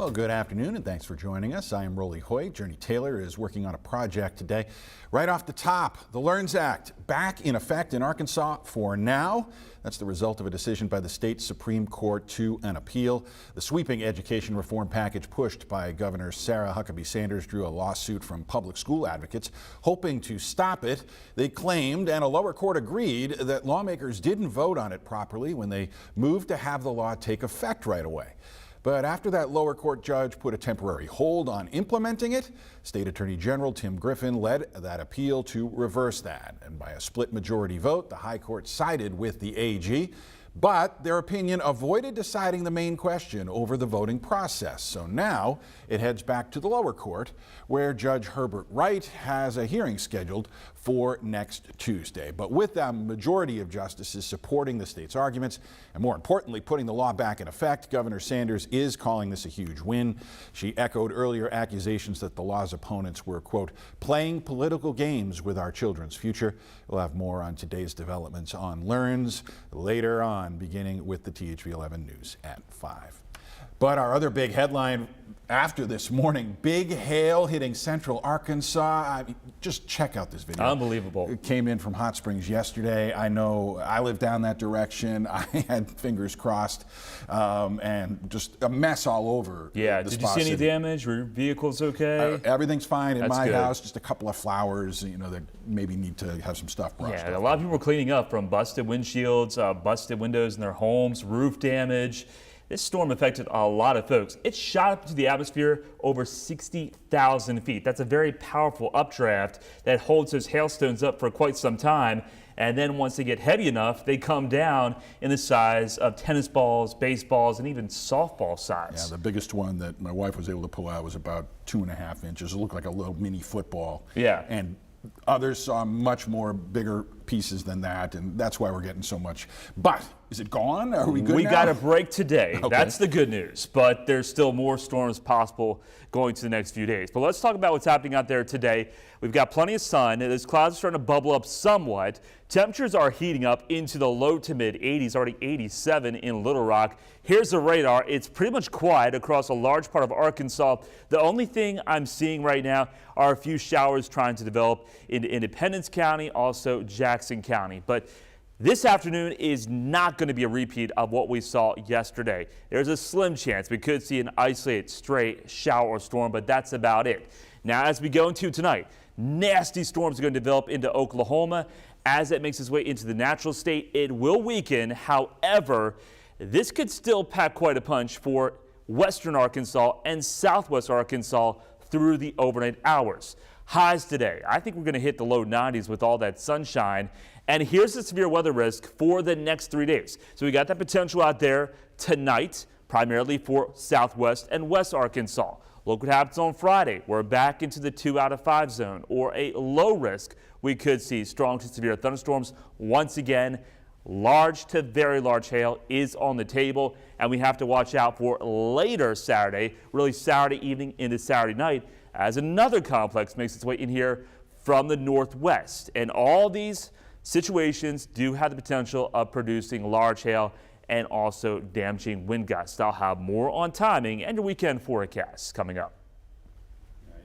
Well, good afternoon and thanks for joining us. I am Hoyt. Journey Taylor is working on a project today. Right off the top, the LEARNS Act back in effect in Arkansas for now. That's the result of a decision by the state Supreme Court to an appeal. The sweeping education reform package pushed by Governor Sarah Huckabee Sanders drew a lawsuit from public school advocates hoping to stop it. They claimed, and a lower court agreed, that lawmakers didn't vote on it properly when they moved to have the law take effect right away. But after that lower court judge put a temporary hold on implementing it, State Attorney General Tim Griffin led that appeal to reverse that. And by a split majority vote, the High Court sided with the AG. But their opinion avoided deciding the main question over the voting process. So now it heads back to the lower court, where Judge Herbert Wright has a hearing scheduled for next Tuesday. But with a majority of justices supporting the state's arguments, and more importantly, putting the law back in effect, Governor Sanders is calling this a huge win. She echoed earlier accusations that the law's opponents were, quote, playing political games with our children's future. We'll have more on today's developments on LEARNS later on, beginning with the THV 11 news at 5. But our other big headline after this morning, big hail hitting central Arkansas. I mean, just check out this video. Unbelievable. It came in from Hot Springs yesterday. I know I live down that direction. I had fingers crossed and just a mess all over. Yeah, did you see any damage? Were your vehicles okay? Everything's fine in That's my good. house. Just a couple of flowers, that maybe need to have some stuff brushed. Yeah, a lot of people were cleaning up from busted windshields, busted windows in their homes, roof damage. This storm affected a lot of folks. It shot up into the atmosphere over 60,000 feet. That's a very powerful updraft that holds those hailstones up for quite some time. And then once they get heavy enough, they come down in the size of tennis balls, baseballs, and even softball size. Yeah, the biggest one that my wife was able to pull out was about 2.5 inches. It looked like a little mini football. Yeah. And others saw much more bigger pieces than that, and that's why we're getting so much. But is it gone? Are we good now? We got a break today. Okay. That's the good news, but there's still more storms possible going to the next few days. But let's talk about what's happening out there today. We've got plenty of sun. Those clouds are starting to bubble up somewhat. Temperatures are heating up into the low to mid 80s, already 87 in Little Rock. Here's the radar. It's pretty much quiet across a large part of Arkansas. The only thing I'm seeing right now are a few showers trying to develop into Independence County, also Jackson County. But this afternoon is not going to be a repeat of what we saw yesterday. There's a slim chance we could see an isolated stray shower or storm, but that's about it. Now, as we go into tonight, nasty storms are going to develop into Oklahoma. As it makes its way into the natural state, it will weaken. However, this could still pack quite a punch for western Arkansas and southwest Arkansas through the overnight hours. Highs today, I think we're going to hit the low 90s with all that sunshine. And here's the severe weather risk for the next 3 days. So we got that potential out there tonight, primarily for southwest and west Arkansas. Look what happens on Friday. We're back into the 2 out of 5 zone, or a low risk. We could see strong to severe thunderstorms once again. Large to very large hail is on the table, and we have to watch out for later Saturday, really Saturday evening into Saturday night, as another complex makes its way in here from the northwest. And all these situations do have the potential of producing large hail and also damaging wind gusts. I'll have more on timing and your weekend forecasts coming up.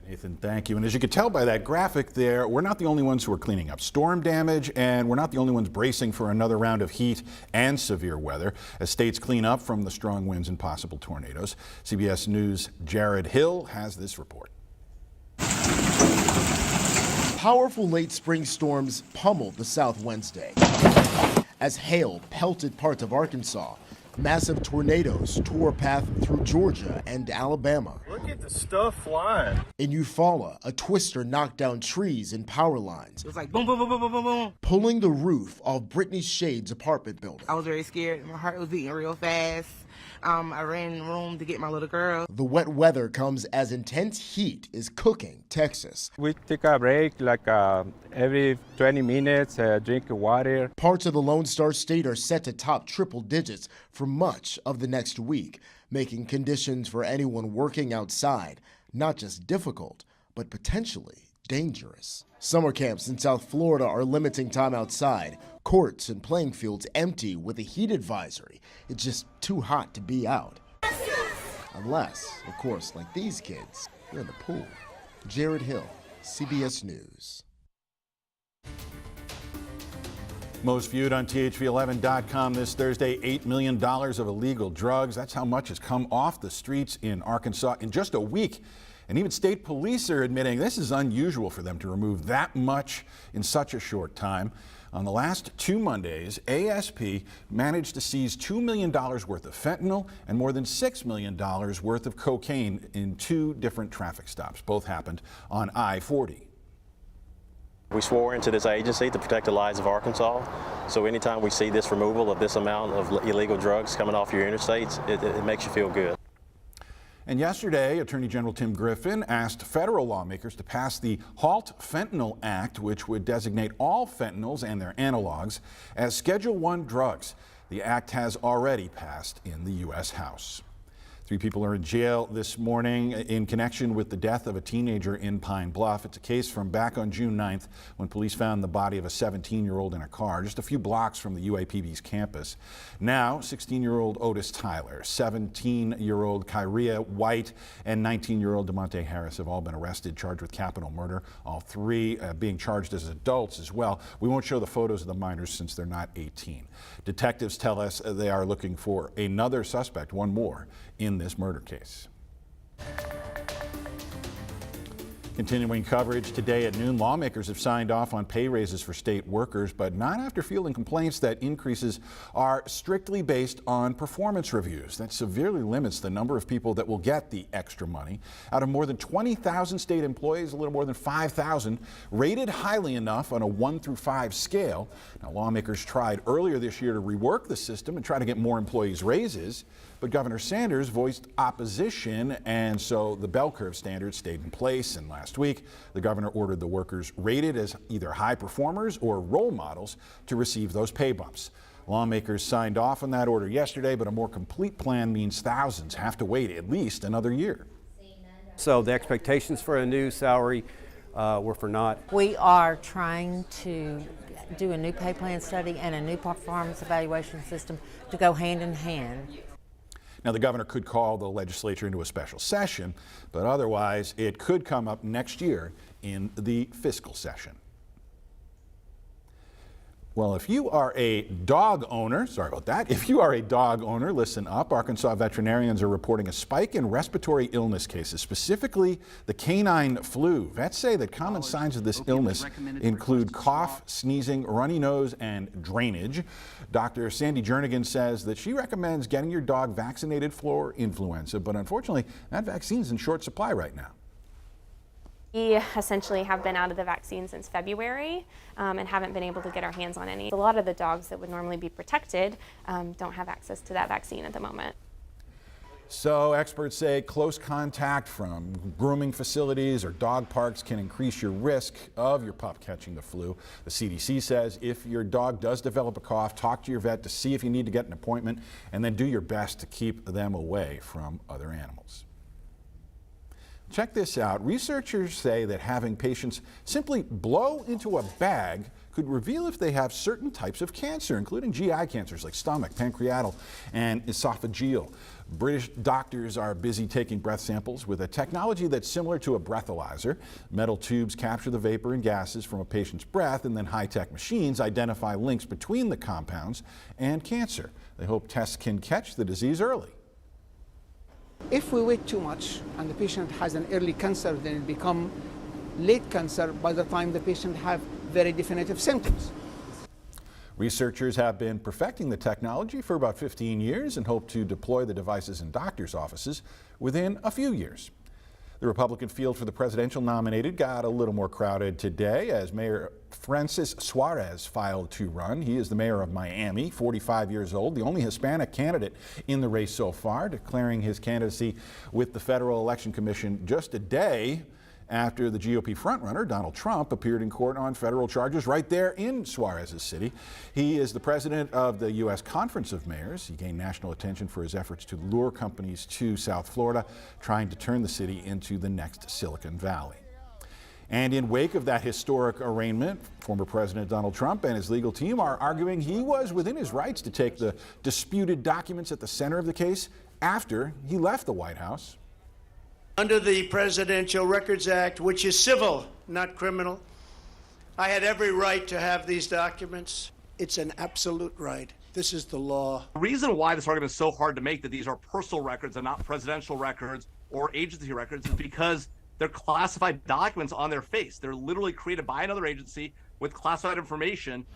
Nathan, thank you. And as you can tell by that graphic there, we're not the only ones who are cleaning up storm damage, and we're not the only ones bracing for another round of heat and severe weather as states clean up from the strong winds and possible tornadoes. CBS News' Jared Hill has this report. Powerful late spring storms pummeled the South Wednesday as hail pelted parts of Arkansas. Massive tornadoes tore a path through Georgia and Alabama. Look at the stuff flying. In Eufaula, a twister knocked down trees and power lines. It was like boom, boom, boom, boom, boom, boom, boom. Pulling the roof off Brittany Shade's apartment building. I was very scared. My heart was beating real fast. I ran in the room to get my little girl. The wet weather comes as intense heat is cooking Texas. We take a break like every 20 minutes, drink water. Parts of the Lone Star State are set to top triple digits for much of the next week, making conditions for anyone working outside not just difficult, but potentially dangerous. Summer camps in South Florida are limiting time outside. Courts and playing fields empty with a heat advisory. It's just too hot to be out. Unless, of course, like these kids, you're in the pool. Jared Hill, CBS News. Most viewed on THV11.com this Thursday, $8 million of illegal drugs. That's how much has come off the streets in Arkansas in just a week. And even state police are admitting this is unusual for them to remove that much in such a short time. On the last 2 Mondays, ASP managed to seize $2 million worth of fentanyl and more than $6 million worth of cocaine in 2 different traffic stops. Both happened on I-40. We swore into this agency to protect the lives of Arkansas, so anytime we see this removal of this amount of illegal drugs coming off your interstates, it makes you feel good. And yesterday, Attorney General Tim Griffin asked federal lawmakers to pass the HALT Fentanyl Act, which would designate all fentanyls and their analogs as Schedule I drugs. The act has already passed in the U.S. House. 3 people are in jail this morning in connection with the death of a teenager in Pine Bluff. It's a case from back on June 9th when police found the body of a 17-year-old in a car just a few blocks from the UAPB's campus. Now, 16-year-old Otis Tyler, 17-year-old Kyria White, and 19-year-old DeMonte Harris have all been arrested, charged with capital murder. All 3 being charged as adults as well. We won't show the photos of the minors since they're not 18. Detectives tell us they are looking for another suspect, one more, in this murder case. Continuing coverage today at noon, lawmakers have signed off on pay raises for state workers, but not after fielding complaints that increases are strictly based on performance reviews. That severely limits the number of people that will get the extra money. Out of more than 20,000 state employees, a little more than 5,000 rated highly enough on a 1 through 5 scale. Now, lawmakers tried earlier this year to rework the system and try to get more employees raises, but Governor Sanders voiced opposition, and so the bell curve standard stayed in place. And last week, the governor ordered the workers rated as either high performers or role models to receive those pay bumps. Lawmakers signed off on that order yesterday, but a more complete plan means thousands have to wait at least another year. So the expectations for a new salary were for naught. We are trying to do a new pay plan study and a new performance evaluation system to go hand in hand. Now, the governor could call the legislature into a special session, but otherwise it could come up next year in the fiscal session. Well, if you are a dog owner, if you are a dog owner, listen up. Arkansas veterinarians are reporting a spike in respiratory illness cases, specifically the canine flu. Vets say that common signs of this illness include cough, sneezing, runny nose, and drainage. Dr. Sandy Jernigan says that she recommends getting your dog vaccinated for influenza, but unfortunately, that vaccine's in short supply right now. We essentially have been out of the vaccine since February and haven't been able to get our hands on any. A lot of the dogs that would normally be protected don't have access to that vaccine at the moment. So experts say close contact from grooming facilities or dog parks can increase your risk of your pup catching the flu. The CDC says if your dog does develop a cough, talk to your vet to see if you need to get an appointment, and then do your best to keep them away from other animals. Check this out. Researchers say that having patients simply blow into a bag could reveal if they have certain types of cancer, including GI cancers like stomach, pancreatal, and esophageal. British doctors are busy taking breath samples with a technology that's similar to a breathalyzer. Metal tubes capture the vapor and gases from a patient's breath, and then high-tech machines identify links between the compounds and cancer. They hope tests can catch the disease early. If we wait too much and the patient has an early cancer, then it becomes late cancer by the time the patient have very definitive symptoms. Researchers have been perfecting the technology for about 15 years and hope to deploy the devices in doctors' offices within a few years. The Republican field for the presidential nominated got a little more crowded today as Mayor Francis Suarez filed to run. He is the mayor of Miami, 45 years old, the only Hispanic candidate in the race so far, declaring his candidacy with the Federal Election Commission just a day after the GOP frontrunner, Donald Trump, appeared in court on federal charges right there in Suarez's city. He is the president of the U.S. Conference of Mayors. He gained national attention for his efforts to lure companies to South Florida, trying to turn the city into the next Silicon Valley. And in wake of that historic arraignment, former President Donald Trump and his legal team are arguing he was within his rights to take the disputed documents at the center of the case after he left the White House. Under the Presidential Records Act, which is civil, not criminal, I had every right to have these documents. It's an absolute right. This is the law. The reason why this argument is so hard to make that these are personal records and not presidential records or agency records is because they're classified documents on their face. They're literally created by another agency with classified information.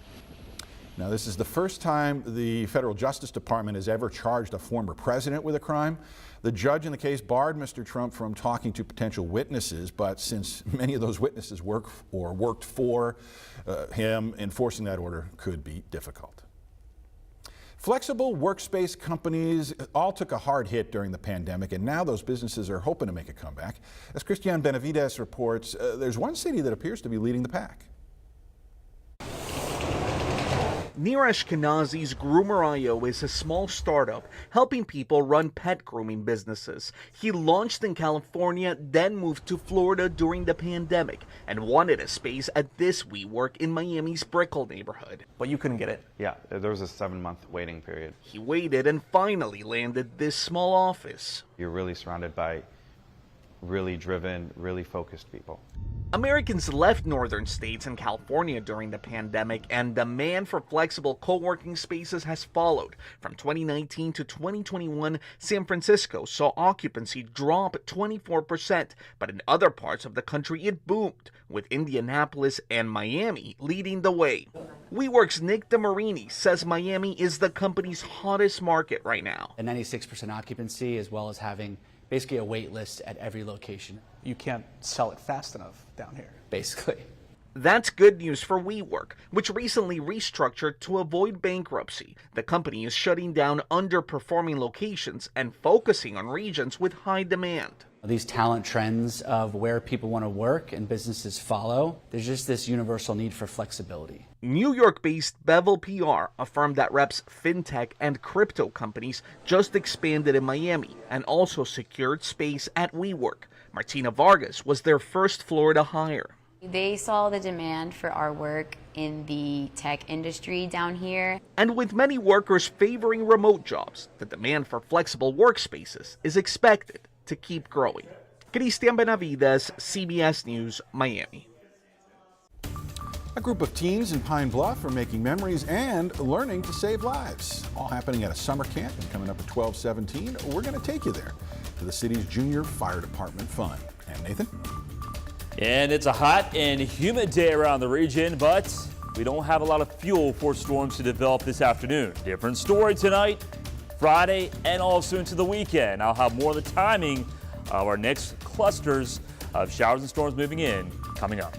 Now, this is the first time the Federal Justice Department has ever charged a former president with a crime. The judge in the case barred Mr. Trump from talking to potential witnesses, but since many of those witnesses worked for him, enforcing that order could be difficult. Flexible workspace companies all took a hard hit during the pandemic, and now those businesses are hoping to make a comeback. As Christian Benavides reports, there's one city that appears to be leading the pack. Nir Ashkenazi's Groomer.io is a small startup helping people run pet grooming businesses. He launched in California, then moved to Florida during the pandemic and wanted a space at this WeWork in Miami's Brickell neighborhood. But you couldn't get it? Yeah, there was a 7-month waiting period. He waited and finally landed this small office. You're really surrounded by really driven, really focused people. Americans left northern states and California during the pandemic, and demand for flexible co-working spaces has followed. From 2019 to 2021, San Francisco saw occupancy drop 24%, but in other parts of the country it boomed, with Indianapolis and Miami leading the way. WeWork's Nick DeMarini says Miami is the company's hottest market right now. A 96% occupancy, as well as having basically a wait list at every location. You can't sell it fast enough down here. Basically. That's good news for WeWork, which recently restructured to avoid bankruptcy. The company is shutting down underperforming locations and focusing on regions with high demand. These talent trends of where people want to work and businesses follow, there's just this universal need for flexibility. New York-based Bevel PR, a firm that reps fintech and crypto companies, just expanded in Miami and also secured space at WeWork. Martina Vargas was their first Florida hire. They saw the demand for our work in the tech industry down here. And with many workers favoring remote jobs, the demand for flexible workspaces is expected to keep growing. Christian Benavides, CBS News, Miami. A group of teens in Pine Bluff are making memories and learning to save lives. All happening at a summer camp and coming up at 12/17. We're going to take you there to the city's Junior Fire Department Fund. And Nathan? And it's a hot and humid day around the region, but we don't have a lot of fuel for storms to develop this afternoon. Different story tonight, Friday, and also into the weekend. I'll have more of the timing of our next clusters of showers and storms moving in coming up.